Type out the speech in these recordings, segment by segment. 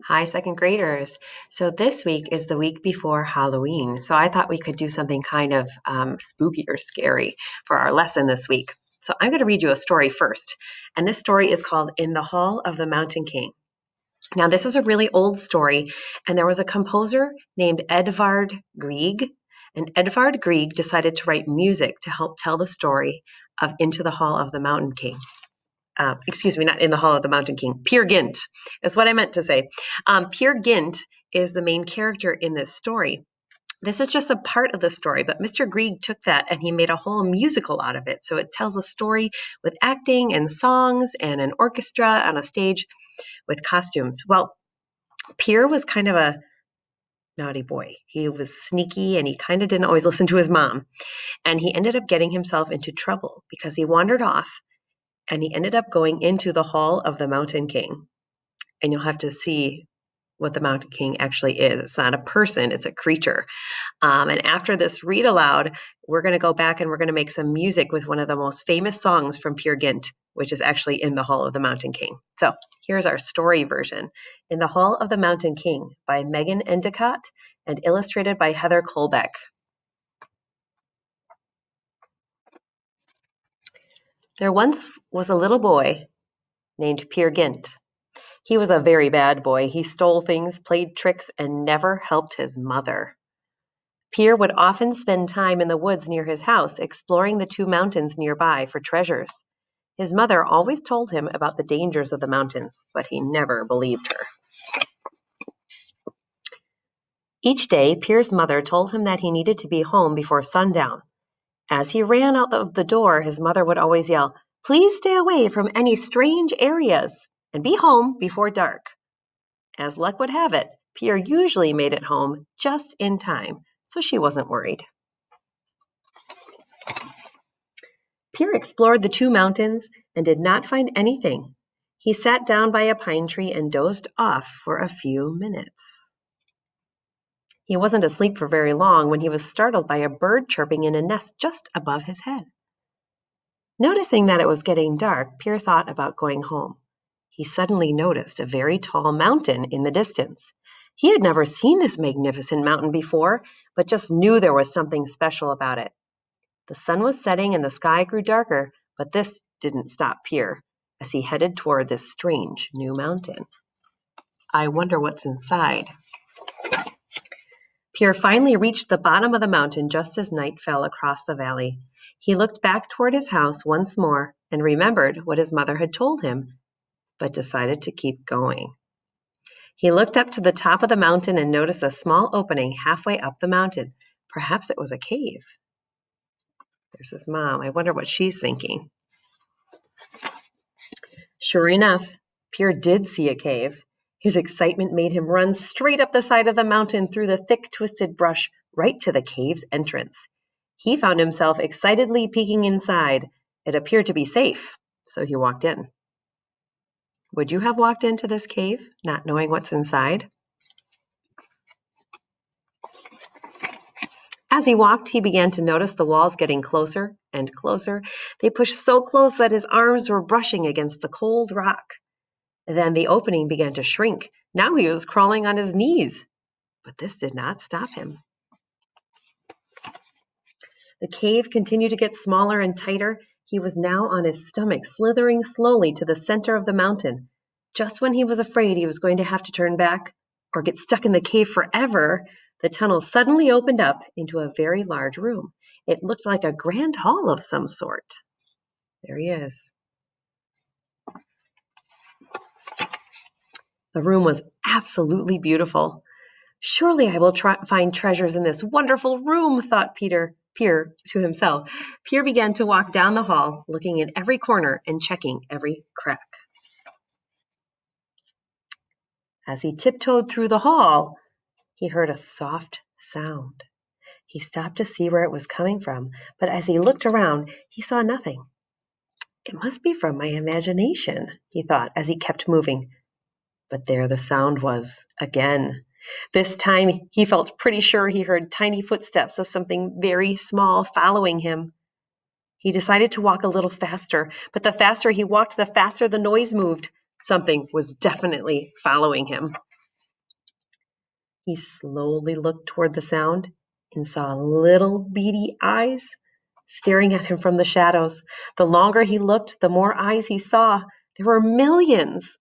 Hi, second graders. So this week is the week before Halloween. So I thought we could do something kind of spooky or scary for our lesson this week. So I'm going to read you a story first. And this story is called In the Hall of the Mountain King. Now, this is a really old story, and there was a composer named Edvard Grieg. And Edvard Grieg decided to write music to help tell the story of Into the Hall of the Mountain King. Excuse me, not In the Hall of the Mountain King. Peer Gynt is what I meant to say. Peer Gynt is the main character in this story. This is just a part of the story, but Mr. Grieg took that and he made a whole musical out of it. So it tells a story with acting and songs and an orchestra on a stage with costumes. Well, Peer was kind of a naughty boy. He was sneaky and he kind of didn't always listen to his mom. And he ended up getting himself into trouble because he wandered off and he ended up going into the Hall of the Mountain King. And you'll have to see what the Mountain King actually is. It's not a person, it's a creature. And after this read aloud, we're going to go back and we're going to make some music with one of the most famous songs from Peer Gynt, which is actually In the Hall of the Mountain King. So here's our story version. In the Hall of the Mountain King by Megan Endicott and illustrated by Heather Colbeck. There once was a little boy named Peer Gynt. He was a very bad boy. He stole things, played tricks, and never helped his mother. Peer would often spend time in the woods near his house, exploring the two mountains nearby for treasures. His mother always told him about the dangers of the mountains, but he never believed her. Each day, Peer's mother told him that he needed to be home before sundown. As he ran out of the door, his mother would always yell, "Please stay away from any strange areas and be home before dark." As luck would have it, Peer usually made it home just in time, so she wasn't worried. Peer explored the two mountains and did not find anything. He sat down by a pine tree and dozed off for a few minutes. He wasn't asleep for very long when he was startled by a bird chirping in a nest just above his head. Noticing that it was getting dark, Peer thought about going home. He suddenly noticed a very tall mountain in the distance. He had never seen this magnificent mountain before, but just knew there was something special about it. The sun was setting and the sky grew darker, but this didn't stop Peer as he headed toward this strange new mountain. I wonder what's inside. Peer finally reached the bottom of the mountain just as night fell across the valley. He looked back toward his house once more and remembered what his mother had told him, but decided to keep going. He looked up to the top of the mountain and noticed a small opening halfway up the mountain. Perhaps it was a cave. There's his mom. I wonder what she's thinking. Sure enough, Peer did see a cave. His excitement made him run straight up the side of the mountain through the thick, twisted brush right to the cave's entrance. He found himself excitedly peeking inside. It appeared to be safe, so he walked in. Would you have walked into this cave, not knowing what's inside? As he walked, he began to notice the walls getting closer and closer. They pushed so close that his arms were brushing against the cold rock. Then the opening began to shrink. Now he was crawling on his knees. But this did not stop him. The cave continued to get smaller and tighter. He was now on his stomach, slithering slowly to the center of the mountain. Just when he was afraid he was going to have to turn back or get stuck in the cave forever, the tunnel suddenly opened up into a very large room. It looked like a grand hall of some sort. There he is. The room was absolutely beautiful. Surely I will find treasures in this wonderful room, thought Peer to himself. Peer began to walk down the hall, looking in every corner and checking every crack. As he tiptoed through the hall, he heard a soft sound. He stopped to see where it was coming from, but as he looked around, he saw nothing. It must be from my imagination, he thought as he kept moving. But there the sound was again. This time he felt pretty sure he heard tiny footsteps of something very small following him. He decided to walk a little faster, but the faster he walked, the faster the noise moved. Something was definitely following him. He slowly looked toward the sound and saw little beady eyes staring at him from the shadows. The longer he looked, the more eyes he saw. There were millions.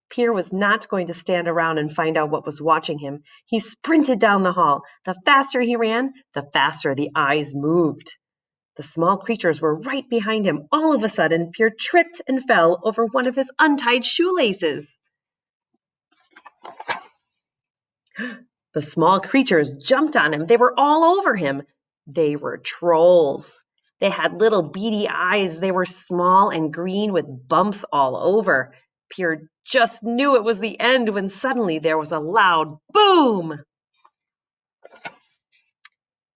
Pierre was not going to stand around and find out what was watching him. He sprinted down the hall. The faster he ran, the faster the eyes moved. The small creatures were right behind him. All of a sudden, Pierre tripped and fell over one of his untied shoelaces. The small creatures jumped on him. They were all over him. They were trolls. They had little beady eyes. They were small and green with bumps all over. Pierre just knew it was the end when suddenly there was a loud boom.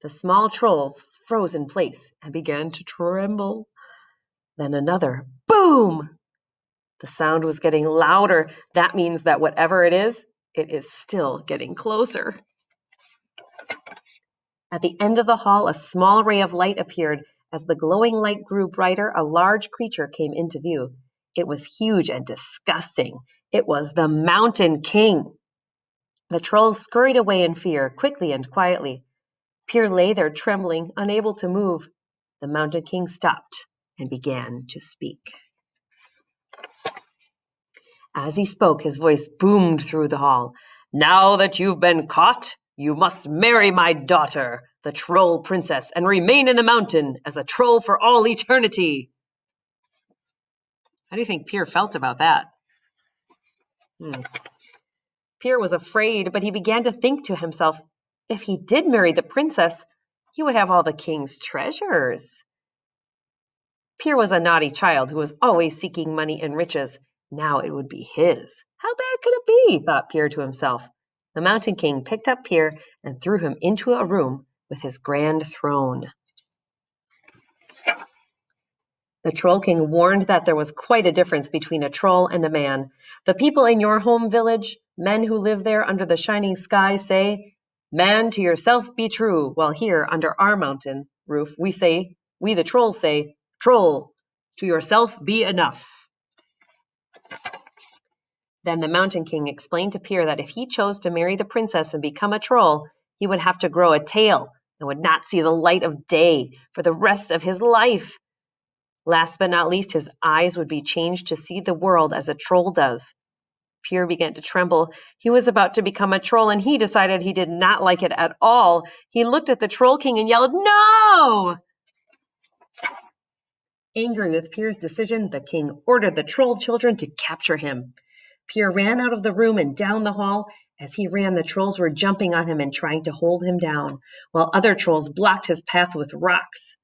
The small trolls froze in place and began to tremble. Then another boom. The sound was getting louder. That means that whatever it is still getting closer. At the end of the hall, a small ray of light appeared. As the glowing light grew brighter, a large creature came into view. It was huge and disgusting. It was the Mountain King. The trolls scurried away in fear, quickly and quietly. Pierre lay there trembling, unable to move. The Mountain King stopped and began to speak. As he spoke, his voice boomed through the hall. "Now that you've been caught, you must marry my daughter, the troll princess, and remain in the mountain as a troll for all eternity." How do you think Pierre felt about that? Pierre was afraid, but he began to think to himself, if he did marry the princess, he would have all the king's treasures. Pierre was a naughty child who was always seeking money and riches. Now it would be his. How bad could it be, thought Pierre to himself. The Mountain King picked up Pierre and threw him into a room with his grand throne. The Troll King warned that there was quite a difference between a troll and a man. The people in your home village, men who live there under the shining sky, say, "Man, to yourself be true," while here under our mountain roof, we the trolls say, "Troll, to yourself be enough." Then the Mountain King explained to Pierre that if he chose to marry the princess and become a troll, he would have to grow a tail and would not see the light of day for the rest of his life. Last but not least, his eyes would be changed to see the world as a troll does. Pierre began to tremble. He was about to become a troll, and he decided he did not like it at all. He looked at the Troll King and yelled, "No!" Angry with Pierre's decision, the king ordered the troll children to capture him. Pierre ran out of the room and down the hall. As he ran, the trolls were jumping on him and trying to hold him down, while other trolls blocked his path with rocks.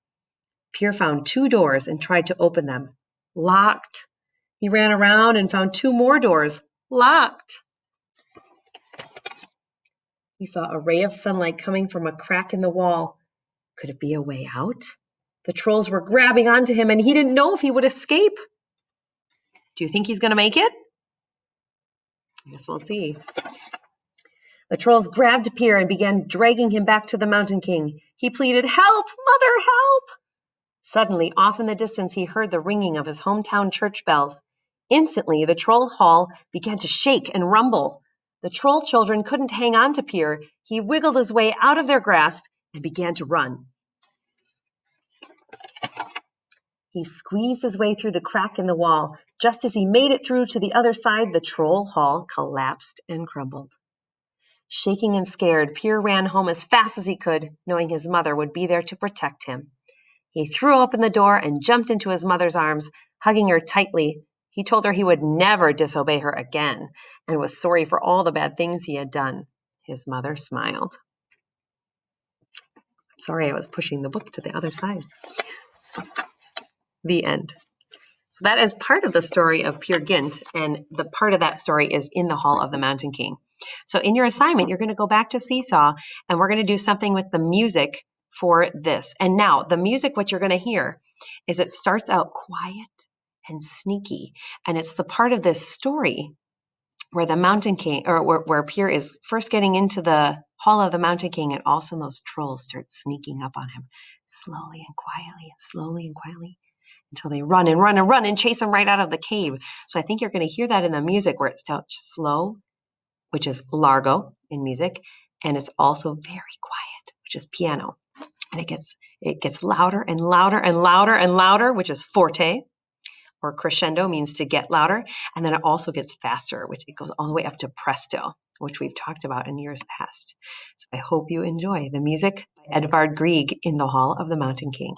Pierre found 2 doors and tried to open them. Locked. He ran around and found 2 more doors. Locked. He saw a ray of sunlight coming from a crack in the wall. Could it be a way out? The trolls were grabbing onto him and he didn't know if he would escape. Do you think he's going to make it? I guess we'll see. The trolls grabbed Pierre and began dragging him back to the Mountain King. He pleaded, "Help! Mother, help!" Suddenly, off in the distance, he heard the ringing of his hometown church bells. Instantly, the troll hall began to shake and rumble. The troll children couldn't hang on to Pierre. He wiggled his way out of their grasp and began to run. He squeezed his way through the crack in the wall. Just as he made it through to the other side, the troll hall collapsed and crumbled. Shaking and scared, Pierre ran home as fast as he could, knowing his mother would be there to protect him. He threw open the door and jumped into his mother's arms, hugging her tightly. He told her he would never disobey her again and was sorry for all the bad things he had done. His mother smiled. Sorry, I was pushing the book to the other side. The end. So that is part of the story of Peer Gynt, and the part of that story is in the Hall of the Mountain King. So in your assignment, you're going to go back to Seesaw, and we're going to do something with the music for this. And now, the music, what you're going to hear is it starts out quiet and sneaky, and it's the part of this story where the Mountain King, or where Pierre is first getting into the Hall of the Mountain King, and all of a sudden those trolls start sneaking up on him slowly and quietly, until they run and chase him right out of the cave. So I think you're going to hear that in the music where it starts slow, which is largo in music, And it's also very quiet, which is piano. And it gets louder and louder and louder and louder, which is forte, or crescendo means to get louder. And then it also gets faster, which it goes all the way up to presto, which we've talked about in years past. I hope you enjoy the music by Edvard Grieg in the Hall of the Mountain King.